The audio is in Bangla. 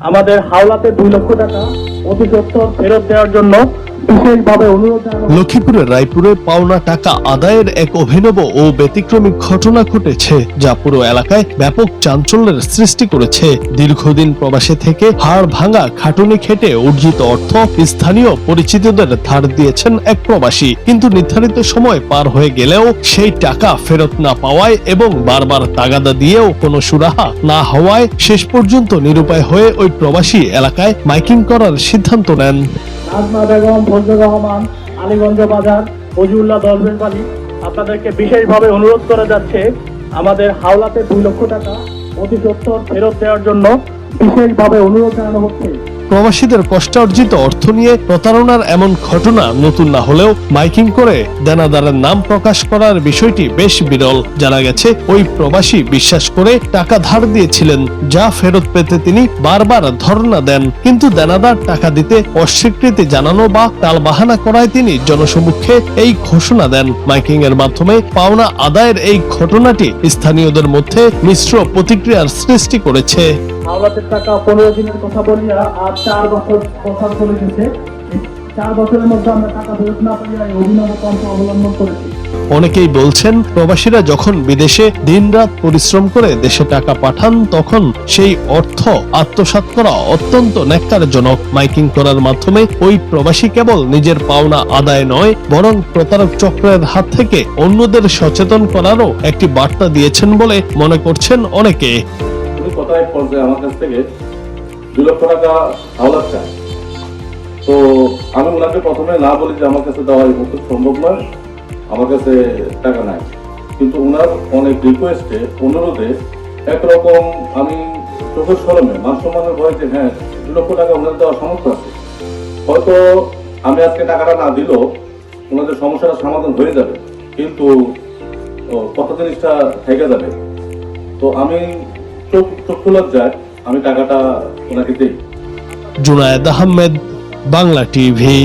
আমাদের হাওলাতে 2 লক্ষ টাকা অতি সত্বর ফেরত দেওয়ার জন্য বিশেষভাবে অনুরোধ জানানো। লক্ষ্মীপুরের রায়পুরে পাওনা টাকা আদায়ের এক অভিনব ও ব্যতিক্রমী ঘটনা ঘটেছে, যা পুরো এলাকায় ব্যাপক চাঞ্চল্যের সৃষ্টি করেছে। দীর্ঘদিন প্রবাসে থেকে হাড় ভাঙা খাটুনি খেটে অর্জিত অর্থ স্থানীয় পরিচিতদের ধার দিয়েছেন এক প্রবাসী, কিন্তু নির্ধারিত সময় পার হয়ে গেলেও সেই টাকা ফেরত না পাওয়ায় এবং বারবার তাগাদা দিয়েও কোনো সুরাহা না হওয়ায় শেষ পর্যন্ত নিরুপায় হয়ে ওই প্রবাসী এলাকায় মাইকিং করার সিদ্ধান্ত নেন। নাজমা বেগম, ফজলুর রহমান, আলীগঞ্জ বাজার, ফজিউল্লাহ দলবের বাড়ি, আপনাদেরকে বিশেষভাবে অনুরোধ করা যাচ্ছে আমাদের হাওলাতে 2 লক্ষ টাকা অতি সত্বর ফেরত দেওয়ার জন্য বিশেষভাবে অনুরোধ জানানো হচ্ছে। প্রবাসীদের কষ্টার্জিত অর্থ নিয়ে প্রতারণার এমন ঘটনা নতুন না হলেও মাইকিং করে দেনাদারের নাম প্রকাশ করার বিষয়টি বেশ বিরল। জানা গেছে ওই প্রবাসী বিশ্বাস করে টাকা ধার দিয়েছিলেন, যা ফেরত পেতে তিনি বারবার ধর্ণা দেন, কিন্তু দেনাদার টাকা দিতে অস্বীকৃতি জানানো বা টালবাহানা করায় তিনি জনসমক্ষে এই ঘোষণা দেন। মাইকিং এর মাধ্যমে পাওনা আদায়ের এই ঘটনাটি স্থানীয়দের মধ্যে মিশ্র প্রতিক্রিয়ার সৃষ্টি করেছে। হাওলাতের টাকা 15 দিনের কথা বলিয়া আর 4 বছর কথা চলে গেছে। 4 বছরের মধ্যে আমরা টাকা ফেরত না পাইয়া এই অভিনব পন্থা অবলম্বন করেছি। অনেকেই বলছেন, প্রবাসীরা যখন বিদেশে দিনরাত পরিশ্রম করে দেশে টাকা পাঠান, তখন সেই অর্থ আত্মসাৎ করা অত্যন্ত ন্যাক্কারজনক। মাইকিং করার মাধ্যমে ওই প্রবাসী কেবল নিজের পাওনা আদায় নয়, বরং প্রতারক চক্রের হাত থেকে অন্যদের সচেতন করারও একটি বার্তা দিয়েছেন বলে মনে করছেন অনেকে। কোথায় পর্যায়ে আমার কাছ থেকে 2 লক্ষ টাকা হাওলাত চায়, তো আমি ওনাকে প্রথমে না বলি যে আমার কাছে দেওয়া সম্ভব নয়, আমার কাছে টাকা নাই, কিন্তু ওনার অনেক রিকোয়েস্টে অনুরোধে একরকম আমি চোখের সরমে মান সম্মানের ভয়ে যে হ্যাঁ 2 লক্ষ টাকা ওনার দেওয়ার সামর্থ্য আছে, হয়তো আমি আজকে টাকাটা না দিলেও ওনাদের সমস্যাটা সমাধান হয়ে যাবে, কিন্তু কত জিনিসটা থেকে যাবে। তো আমি চক্ষু লজ্জায় আমি টাকাটা ওনাকে দিই। জুনায়েদ আহমেদ, বাংলা টিভি।